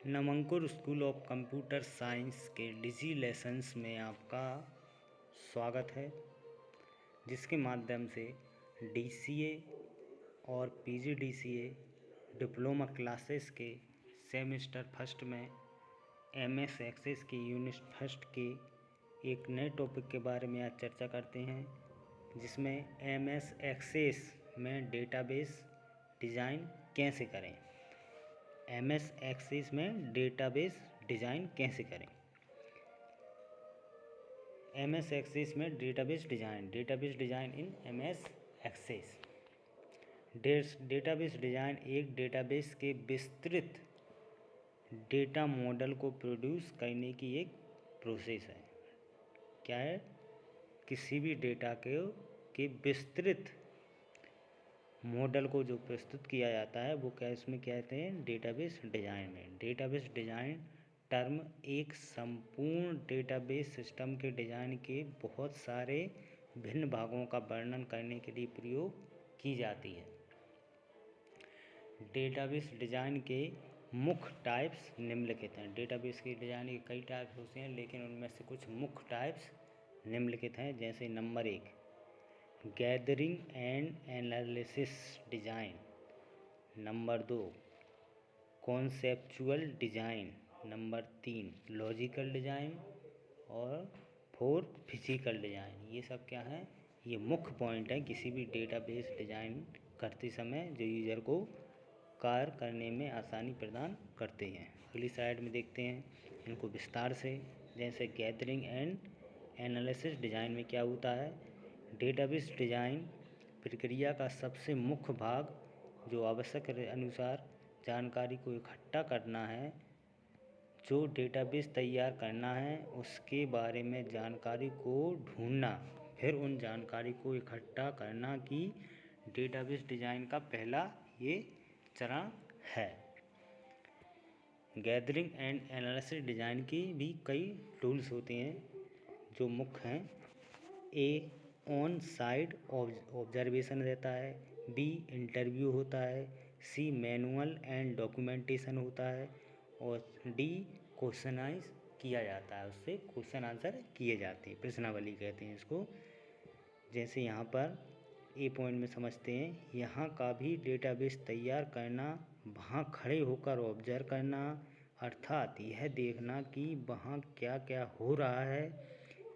नमंकुर school of computer science के डिजी lessons में आपका स्वागत है, जिसके माध्यम से डीसीए और पीजीडीसीए डिप्लोमा क्लासेस के सेमेस्टर फर्स्ट में एमएस एक्सेस की यूनिट फर्स्ट के एक नए टॉपिक के बारे में आज चर्चा करते हैं, जिसमें एमएस एक्सेस में डेटाबेस डिज़ाइन कैसे करें। एमएस एक्सेस में डेटाबेस डिज़ाइन कैसे करें। एमएस एक्सेस में database design in MS Access. Database design एक डेटाबेस के विस्तृत डेटा मॉडल को प्रोड्यूस करने की एक प्रोसेस है। क्या है? किसी भी डेटा के विस्तृत मॉडल को जो प्रस्तुत किया जाता है वो क्या इसमें कहते हैं? डेटाबेस डिज़ाइन में। डेटाबेस डिज़ाइन टर्म एक संपूर्ण डेटाबेस सिस्टम के डिज़ाइन के बहुत सारे भिन्न भागों का वर्णन करने के लिए प्रयोग की जाती है। डेटाबेस डिज़ाइन के मुख्य टाइप्स निम्नलिखित हैं। डेटाबेस के डिज़ाइन के कई टाइप्स होते हैं, लेकिन उनमें से कुछ मुख्य टाइप्स निम्नलिखित हैं। जैसे number 1, gathering and analysis design. Number 2, conceptual design. Number 3, logical design. और 4, फिजिकल डिज़ाइन। ये सब क्या है? ये मुख्य पॉइंट है किसी भी डेटाबेस डिज़ाइन करते समय जो यूज़र को कार्य करने में आसानी प्रदान करते हैं। अगली स्लाइड में देखते हैं इनको विस्तार से। जैसे गैदरिंग एंड एनालिसिस डिज़ाइन में क्या होता है? डेटाबेस डिज़ाइन प्रक्रिया का सबसे मुख्य भाग जो आवश्यक अनुसार जानकारी को इकट्ठा करना है, जो डेटाबेस तैयार करना है, उसके बारे में जानकारी को ढूंढना, फिर उन जानकारी को इकट्ठा करना की डेटाबेस डिज़ाइन का पहला ये चरण है। गैदरिंग एंड एनालिसिस डिज़ाइन की भी कई टूल्स होते हैं जो मुख्य हैं। ए, ऑन साइट ऑब्जर्वेशन रहता है। बी, इंटरव्यू होता है। सी, मैनुअल एंड डॉक्यूमेंटेशन होता है। और डी, क्वेश्चनाइज किया जाता है, उससे क्वेश्चन आंसर किए जाते हैं, प्रश्नावली कहते हैं इसको। जैसे यहाँ पर ए पॉइंट में समझते हैं, यहाँ का भी डेटाबेस तैयार करना, वहाँ खड़े होकर ऑब्जर्व करना, अर्थात यह देखना कि वहाँ क्या क्या हो रहा है,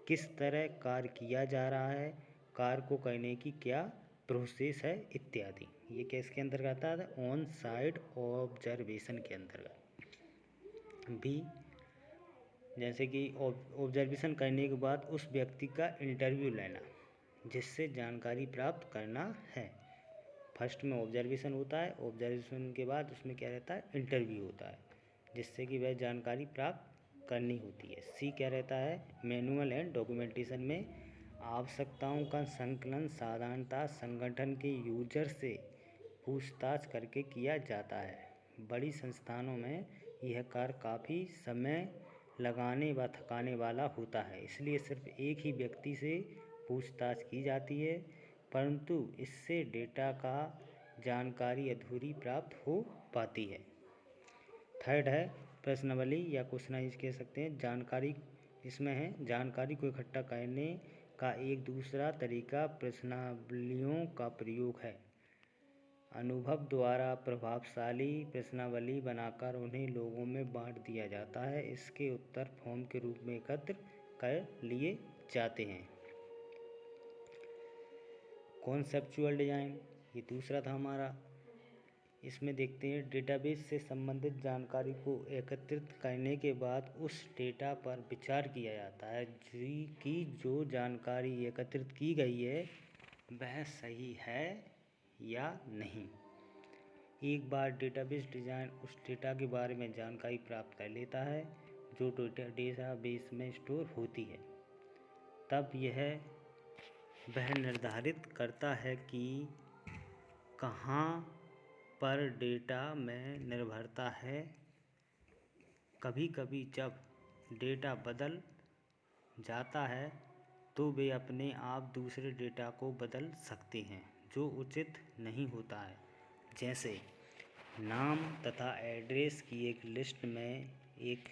किस तरह कार्य किया जा रहा है, कार्य को करने की क्या प्रोसेस है इत्यादि। ये किसके अंतर्गत आता है? ऑन साइट ऑब्जर्वेशन के अंतर्गत। बी, जैसे कि ऑब्जर्वेशन करने के बाद उस व्यक्ति का इंटरव्यू लेना, जिससे जानकारी प्राप्त करना है। फर्स्ट में ऑब्जर्वेशन होता है, ऑब्जर्वेशन के बाद उसमें क्या रहता है? इंटरव्यू होता है, जिससे कि वह जानकारी प्राप्त करनी होती है। सी क्या रहता है? मैनुअल एंड डॉक्यूमेंटेशन में आवश्यकताओं का संकलन साधारणतः संगठन के यूजर से पूछताछ करके किया जाता है। बड़ी संस्थानों में यह कार्य काफ़ी समय लगाने व थकाने वाला होता है, इसलिए सिर्फ एक ही व्यक्ति से पूछताछ की जाती है, परंतु इससे डेटा का जानकारी अधूरी प्राप्त हो पाती है। थर्ड है प्रश्नावली या क्वेश्चनाइज कह सकते हैं। जानकारी इसमें है, जानकारी को इकट्ठा करने का एक दूसरा तरीका प्रश्नावलियों का प्रयोग है। अनुभव द्वारा प्रभावशाली प्रश्नावली बनाकर उन्हें लोगों में बांट दिया जाता है। इसके उत्तर फॉर्म के रूप में एकत्र कर लिए जाते हैं। कॉन्सेप्चुअल डिज़ाइन ये दूसरा था हमारा। इसमें देखते हैं डेटाबेस से संबंधित जानकारी को एकत्रित करने के बाद उस डेटा पर विचार किया जाता है कि जो जानकारी एकत्रित की गई है वह सही है या नहीं। एक बार डेटाबेस डिज़ाइन उस डेटा के बारे में जानकारी प्राप्त कर लेता है जो डेटाबेस में स्टोर होती है, तब वह निर्धारित करता है कि कहाँ पर डेटा में निर्भरता है। कभी कभी जब डेटा बदल जाता है तो वे अपने आप दूसरे डेटा को बदल सकते हैं जो उचित नहीं होता है। जैसे नाम तथा एड्रेस की एक लिस्ट में एक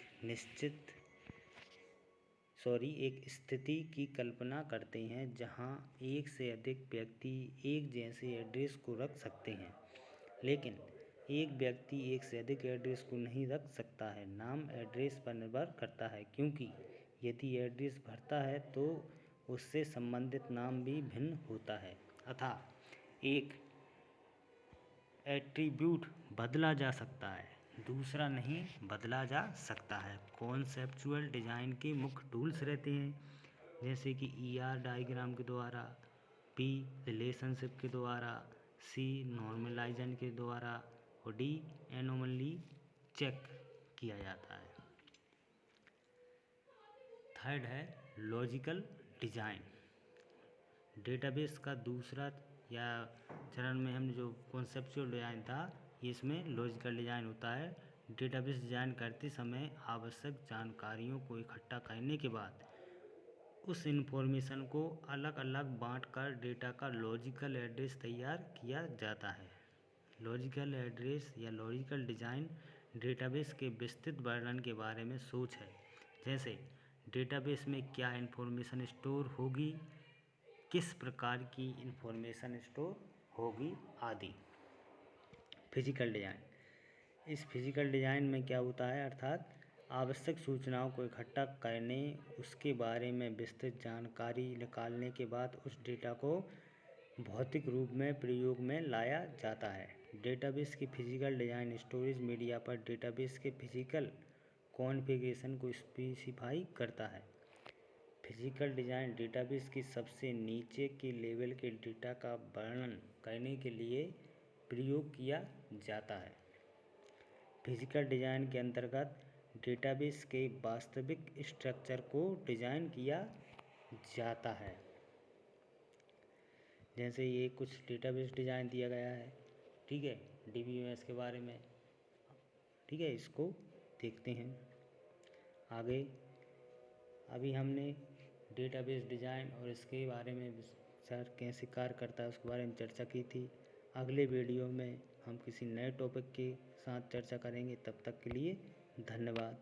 स्थिति की कल्पना करते हैं जहां एक से अधिक व्यक्ति एक जैसे एड्रेस को रख सकते हैं, लेकिन एक व्यक्ति एक से अधिक एड्रेस को नहीं रख सकता है। नाम एड्रेस पर निर्भर करता है, क्योंकि यदि एड्रेस भरता है तो उससे संबंधित नाम भी भिन्न होता है, अतः एक एट्रीब्यूट बदला जा सकता है, दूसरा नहीं बदला जा सकता है। कॉन्सेप्चुअल डिज़ाइन के मुख्य टूल्स रहते हैं, जैसे कि ER डायग्राम के द्वारा, P रिलेशनशिप के द्वारा, C नॉर्मलाइजेशन के द्वारा और D एनोमली चेक किया जाता है। थर्ड है लॉजिकल डिज़ाइन। डेटाबेस का दूसरा या चरण में हम जो कॉन्सेप्चुअल डिज़ाइन था, इसमें लॉजिकल डिज़ाइन होता है। डेटाबेस डिज़ाइन करते समय आवश्यक जानकारियों को इकट्ठा करने के बाद उस इन्फॉर्मेशन को अलग अलग बांटकर डेटा का लॉजिकल एड्रेस तैयार किया जाता है। लॉजिकल एड्रेस या लॉजिकल डिज़ाइन डेटाबेस के विस्तृत वर्णन के बारे में सोच है, जैसे डेटाबेस में क्या इन्फॉर्मेशन स्टोर होगी, किस प्रकार की इन्फॉर्मेशन स्टोर होगी आदि। फिजिकल डिज़ाइन, इस फिजिकल डिज़ाइन में क्या होता है, अर्थात आवश्यक सूचनाओं को इकट्ठा करने, उसके बारे में विस्तृत जानकारी निकालने के बाद उस डेटा को भौतिक रूप में प्रयोग में लाया जाता है। डेटाबेस की फिजिकल डिज़ाइन स्टोरेज मीडिया पर डेटाबेस के फिजिकल कॉन्फ़िगरेशन को स्पेसिफाई करता है। फिजिकल डिज़ाइन डेटाबेस की सबसे नीचे के लेवल के डेटा का वर्णन करने के लिए प्रयोग किया जाता है। फिजिकल डिज़ाइन के अंतर्गत डेटाबेस के वास्तविक स्ट्रक्चर को डिज़ाइन किया जाता है। जैसे ये कुछ डेटाबेस डिज़ाइन दिया गया है, ठीक है, DBMS के बारे में, ठीक है, इसको देखते हैं आगे। अभी हमने डेटाबेस डिज़ाइन और इसके बारे में सर कैसे कार्य करता है उसके बारे में चर्चा की थी। अगले वीडियो में हम किसी नए टॉपिक के साथ चर्चा करेंगे। तब तक के लिए धन्यवाद।